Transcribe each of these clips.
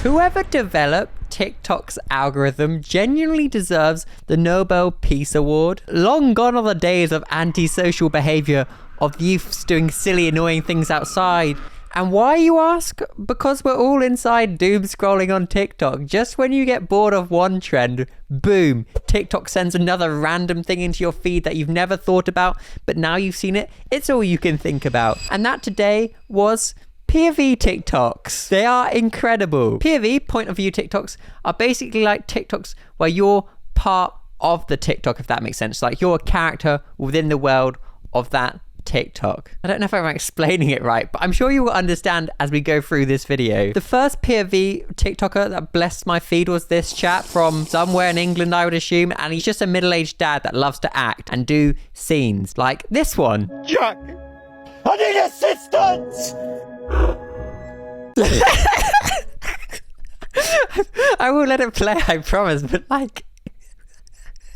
Whoever developed TikTok's algorithm genuinely deserves the Nobel Peace Award. Long gone are the days of antisocial behavior, of youths doing silly, annoying things outside. And why, you ask? Because we're all inside doom scrolling on TikTok. Just when you get bored of one trend, boom, TikTok sends another random thing into your feed that you've never thought about, but now you've seen it, it's all you can think about. And that today was POV TikToks. They are incredible. POV, point of view TikToks, are basically like TikToks where you're part of the TikTok, if that makes sense. Like you're a character within the world of that TikTok. I don't know if I'm explaining it right, but I'm sure you will understand as we go through this video. The first POV TikToker that blessed my feed was this chap from somewhere in England, I would assume, and he's just a middle-aged dad that loves to act and do scenes like this one. Jack, I need assistance! I will let it play, I promise, but like,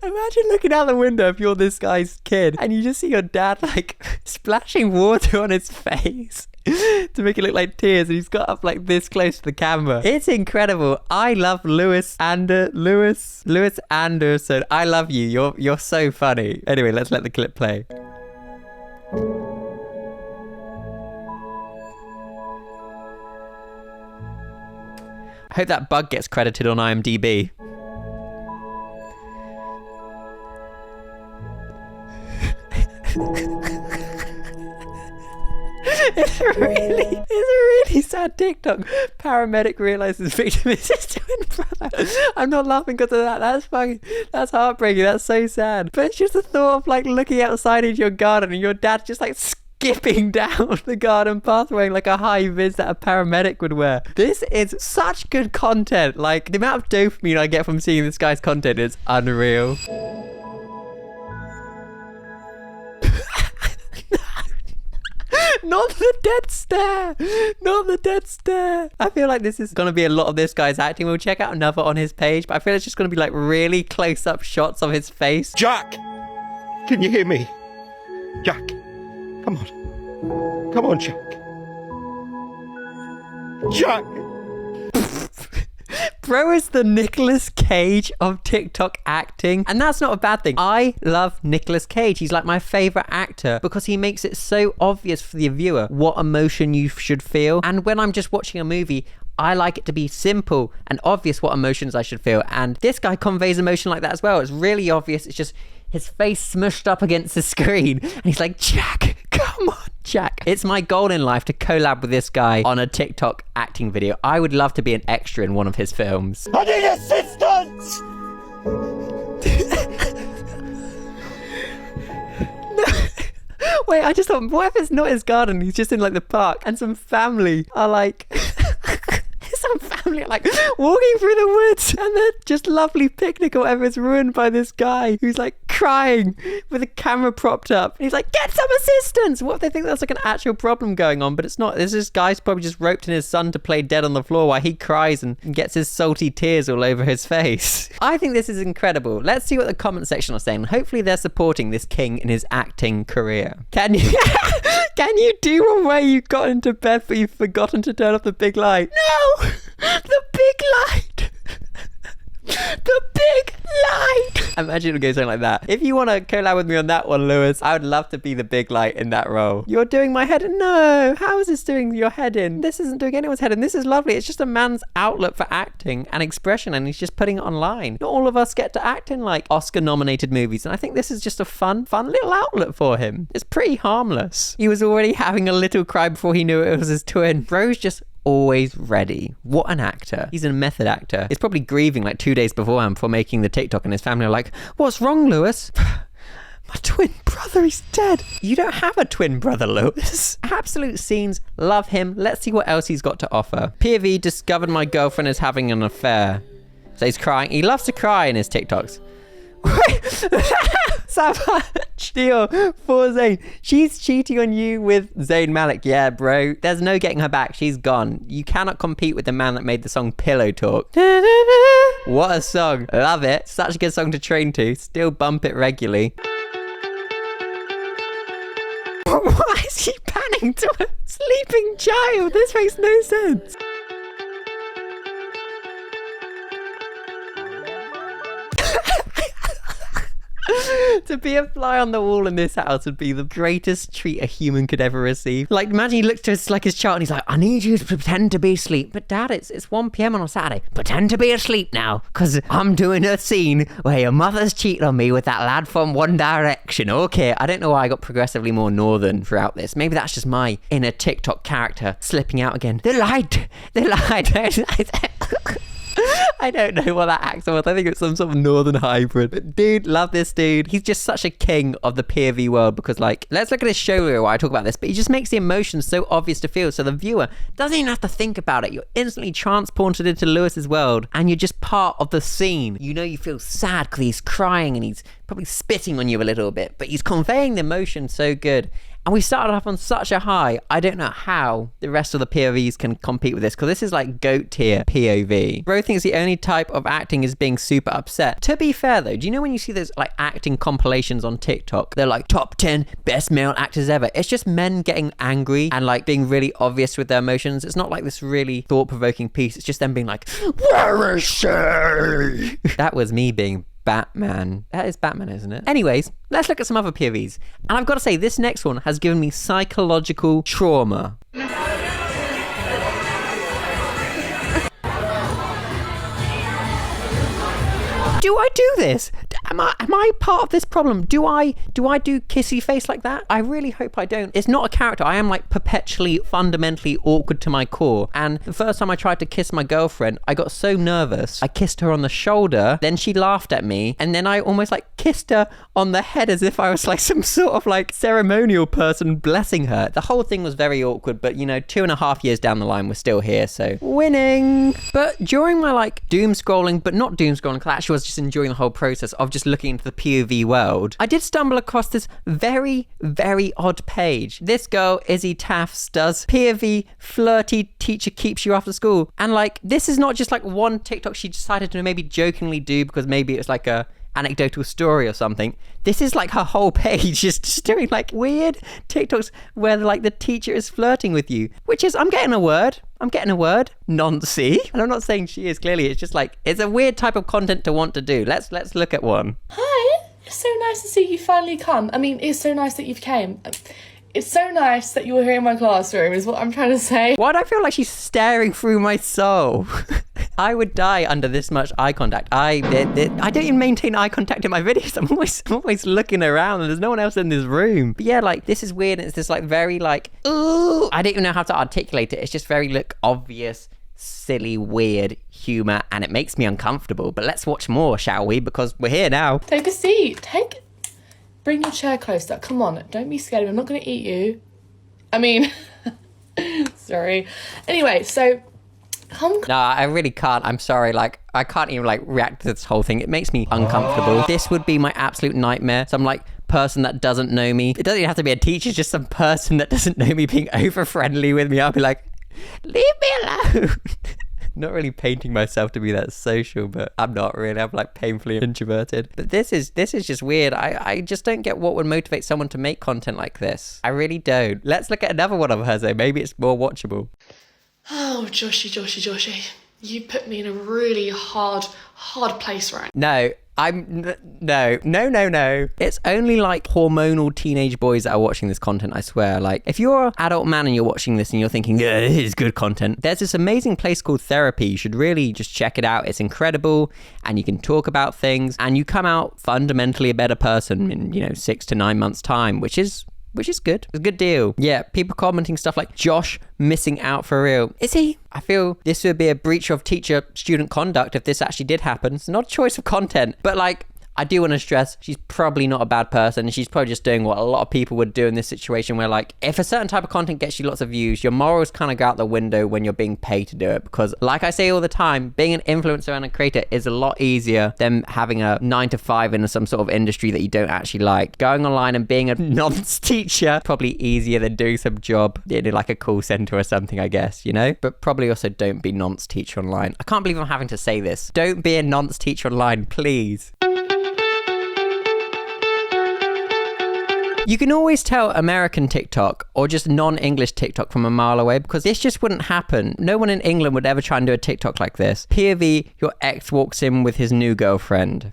imagine looking out the window if you're this guy's kid and you just see your dad like splashing water on his face to make it look like tears, and he's got up like this close to the camera. It's incredible. I love Lewis Anderson. I love you. You're so funny. Anyway, let's let the clip play. I hope that bug gets credited on IMDb. It's a really sad TikTok. Paramedic realizes victim is his twin brother. I'm not laughing because of that. That's heartbreaking. That's so sad. But it's just the thought of like looking outside into your garden and your dad just like skipping down the garden path wearing like a high vis that a paramedic would wear. This is such good content. Like the amount of dopamine I get from seeing this guy's content is unreal. Not the dead stare. Not the dead stare. I feel like this is going to be a lot of this guy's acting. We'll check out another on his page, but I feel it's just going to be like really close-up shots of his face. Jack, can you hear me? Jack, come on. Come on, Jack. Jack. Bro is the Nicolas Cage of TikTok acting, and that's not a bad thing. I love Nicolas Cage. He's like my favorite actor because he makes it so obvious for the viewer what emotion you should feel. And when I'm just watching a movie, I like it to be simple and obvious what emotions I should feel. And this guy conveys emotion like that as well. It's really obvious. It's just his face smushed up against the screen. And he's like, Jack, come on, Jack. It's my goal in life to collab with this guy on a TikTok acting video. I would love to be an extra in one of his films. I need assistance! Wait, I just thought, what if it's not his garden? He's just in like the park and some family are like... some family are like walking through the woods and they're just lovely picnic or whatever is ruined by this guy who's like crying with a camera propped up. And he's like, get some assistance! What if they think that's like an actual problem going on? But it's not. This guy's probably just roped in his son to play dead on the floor while he cries and gets his salty tears all over his face. I think this is incredible. Let's see what the comment section are saying. Hopefully they're supporting this king in his acting career. Can you do one where you got into bed but you've forgotten to turn off the big light? No! The big light! The big light! Imagine it would go something like that. If you want to collab with me on that one, Lewis, I would love to be the big light in that role. You're doing my head in. No, how is this doing your head in? This isn't doing anyone's head in. This is lovely. It's just a man's outlet for acting and expression, and he's just putting it online. Not all of us get to act in like Oscar-nominated movies, and I think this is just a fun little outlet for him. It's pretty harmless. He was already having a little cry before he knew it was his twin. Bro's just always ready. What an actor. He's a method actor. He's probably grieving like 2 days beforehand before making the TikTok, and his family are like, what's wrong, Lewis? My twin brother, he's dead. You don't have a twin brother, Lewis. Absolute scenes. Love him. Let's see what else he's got to offer. POV discovered my girlfriend is having an affair. So he's crying. He loves to cry in his TikToks. Savage deal for Zayn. She's cheating on you with Zayn Malik. Yeah, bro. There's no getting her back. She's gone. You cannot compete with the man that made the song Pillow Talk. What a song. Love it. Such a good song to train to. Still bump it regularly. Why is he panning to a sleeping child? This makes no sense. To be a fly on the wall in this house would be the greatest treat a human could ever receive. Like, imagine he looks to his child and he's like, I need you to pretend to be asleep. But Dad, it's 1 p.m. on a Saturday. Pretend to be asleep now, because I'm doing a scene where your mother's cheating on me with that lad from One Direction. Okay, I don't know why I got progressively more northern throughout this. Maybe that's just my inner TikTok character slipping out again. The light. I don't know what that accent was. I think it's some sort of northern hybrid. But dude, love this dude. He's just such a king of the POV world because, like, let's look at his show reel while I talk about this, but he just makes the emotions so obvious to feel, so the viewer doesn't even have to think about it. You're instantly transported into Lewis's world and you're just part of the scene. You know, you feel sad because he's crying and he's probably spitting on you a little bit, but he's conveying the emotion so good. And we started off on such a high. I don't know how the rest of the POVs can compete with this, because this is like GOAT tier POV. Bro thinks the only type of acting is being super upset. To be fair though, do you know when you see those like acting compilations on TikTok, they're like top 10 best male actors ever. It's just men getting angry and like being really obvious with their emotions. It's not like this really thought-provoking piece. It's just them being like, where is she? That was me being Batman. That is Batman, isn't it? Anyways, let's look at some other POVs. And I've got to say, this next one has given me psychological trauma. Do I do this? Am I part of this problem? Do I do kissy face like that? I really hope I don't. It's not a character. I am like perpetually, fundamentally awkward to my core. And the first time I tried to kiss my girlfriend, I got so nervous. I kissed her on the shoulder, then she laughed at me, and then I almost like kissed her on the head as if I was like some sort of like ceremonial person blessing her. The whole thing was very awkward, but you know, 2.5 years down the line, we're still here, so winning. But during my like doom scrolling, but not doom scrolling, because I actually was just enjoying the whole process of just looking into the POV world, I did stumble across this very, very odd page. This girl, IzzyTaffs, does POV flirty teacher keeps you after school. And like, this is not just like one TikTok she decided to maybe jokingly do because maybe it's like a anecdotal story or something. This is like her whole page, just doing like weird TikToks where like the teacher is flirting with you, which is, I'm getting a word, noncy. And I'm not saying she is, clearly. It's just like, it's a weird type of content to want to do. Let's look at one. Hi, it's so nice to see you finally come. I mean, it's so nice that you've came. It's so nice that you're here in my classroom is what I'm trying to say. Why do I feel like she's staring through my soul? I would die under this much eye contact. I don't even maintain eye contact in my videos. I'm always looking around and there's no one else in this room. But yeah, like, this is weird. It's this like very like, ooh, I don't even know how to articulate it. It's just very like obvious, silly, weird humor, and it makes me uncomfortable. But let's watch more, shall we? Because we're here now. Take a seat. Bring your chair closer. Come on. Don't be scared. I'm not going to eat you. I mean, sorry. Anyway, so no, I really can't. I'm sorry. Like, I can't even like react to this whole thing. It makes me uncomfortable. This would be my absolute nightmare. Some like person that doesn't know me. It doesn't even have to be a teacher. It's just some person that doesn't know me being over friendly with me. I'll be like, leave me alone. Not really painting myself to be that social, but I'm not really. I'm like painfully introverted. But this is just weird. I just don't get what would motivate someone to make content like this. I really don't. Let's look at another one of hers though. Maybe it's more watchable. Oh, Joshy. You put me in a really hard place right now. No. It's only like hormonal teenage boys that are watching this content, I swear. Like, if you're an adult man and you're watching this and you're thinking, yeah, this is good content, there's this amazing place called therapy. You should really just check it out. It's incredible, and you can talk about things, and you come out fundamentally a better person in, 6 to 9 months' time, which is good. It's a good deal. Yeah, people commenting stuff like, Josh missing out for real. Is he? I feel this would be a breach of teacher-student conduct if this actually did happen. It's not a choice of content, but like, I do want to stress, she's probably not a bad person. She's probably just doing what a lot of people would do in this situation where, like, if a certain type of content gets you lots of views, your morals kind of go out the window when you're being paid to do it. Because, like I say all the time, being an influencer and a creator is a lot easier than having a 9-to-5 in some sort of industry that you don't actually like. Going online and being a nonce teacher, probably easier than doing some job in like a call center or something, I guess, But probably also don't be nonce teacher online. I can't believe I'm having to say this. Don't be a nonce teacher online, please. You can always tell American TikTok or just non-English TikTok from a mile away because this just wouldn't happen. No one in England would ever try and do a TikTok like this. POV, your ex walks in with his new girlfriend.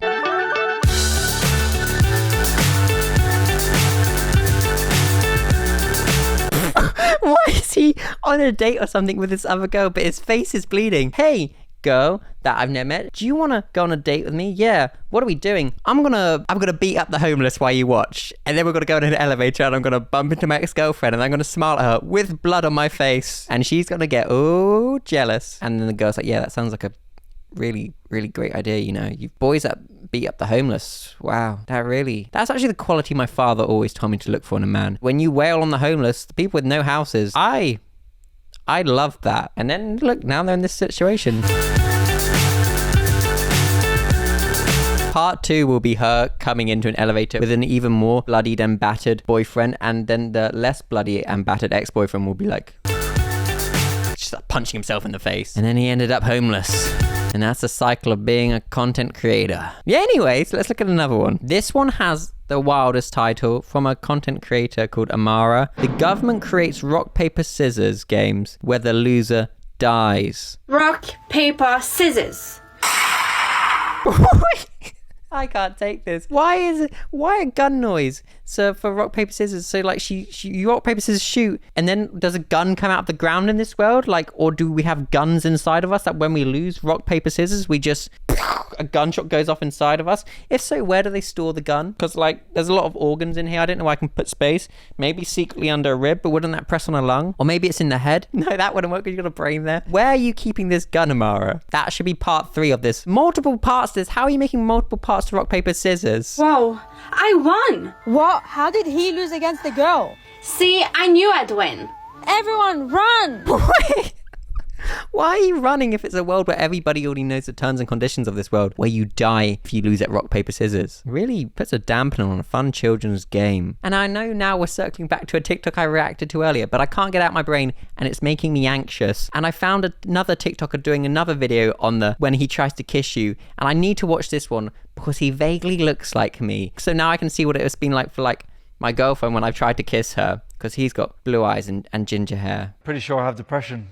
is he on a date or something with this other girl, but his face is bleeding? Hey, girl that I've never met, do you want to go on a date with me? Yeah. What are we doing? I'm gonna beat up the homeless while you watch, and then we're gonna go in an elevator, and I'm gonna bump into my ex-girlfriend, and I'm gonna smile at her with blood on my face, and she's gonna get jealous. And then the girl's like, yeah, that sounds like a really, really great idea. You boys that beat up the homeless. Wow, that's actually the quality my father always told me to look for in a man. When you wail on the homeless, the people with no houses, I love that. And then look, now they're in this situation. Part 2 will be her coming into an elevator with an even more bloodied and battered boyfriend, and then the less bloody and battered ex-boyfriend will be like, just like punching himself in the face. And then he ended up homeless. And that's the cycle of being a content creator. Yeah, anyways, let's look at another one. This one has the wildest title from a content creator called Amara. The government creates rock, paper, scissors games where the loser dies. Rock, paper, scissors. I can't take this. Why a gun noise? So for rock, paper, scissors, so like you rock, paper, scissors, shoot, and then does a gun come out of the ground in this world? Like, or do we have guns inside of us that when we lose rock, paper, scissors, we just, a gunshot goes off inside of us? If so, where do they store the gun? Because like, there's a lot of organs in here. I don't know why I can put space. Maybe secretly under a rib, but wouldn't that press on a lung? Or maybe it's in the head? No, that wouldn't work because you've got a brain there. Where are you keeping this gun, Amara? That should be part 3 of this. Multiple parts to this. How are you making multiple parts to rock, paper, scissors? Whoa, I won. What? How did he lose against the girl? See, I knew I'd win. Everyone run! Why are you running if it's a world where everybody already knows the terms and conditions of this world, where you die if you lose at rock, paper, scissors? Really puts a dampener on a fun children's game. And I know now we're circling back to a TikTok I reacted to earlier, but I can't get out my brain and it's making me anxious. And I found another TikToker doing another video on the when he tries to kiss you, and I need to watch this one because he vaguely looks like me. So now I can see what it has been like for like my girlfriend when I've tried to kiss her, because he's got blue eyes and ginger hair. Pretty sure I have depression.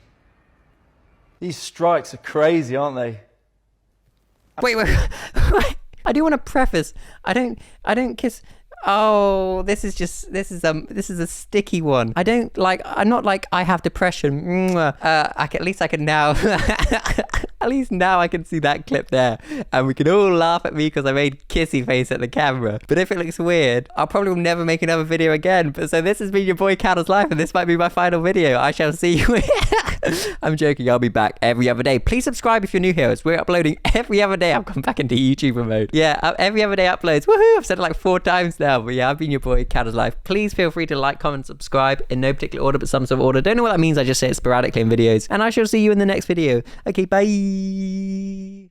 These strikes are crazy, aren't they? Wait. I do want to preface. I don't kiss. Oh, this is a sticky one. I'm not like I have depression. At least I can now. At least now I can see that clip there, and we can all laugh at me because I made kissy face at the camera. But if it looks weird, I'll probably will never make another video again. But so this has been your boy Callum's Life, and this might be my final video. I shall see you. I'm joking. I'll be back every other day. Please subscribe if you're new here. We're uploading every other day. I've gone back into YouTuber mode. Yeah, every other day uploads. Woohoo! I've said it like 4 times now. But yeah, I've been your boy Callum's Life. Please feel free to like, comment, subscribe in no particular order, but some sort of order. Don't know what that means. I just say it sporadically in videos. And I shall see you in the next video. Okay, bye.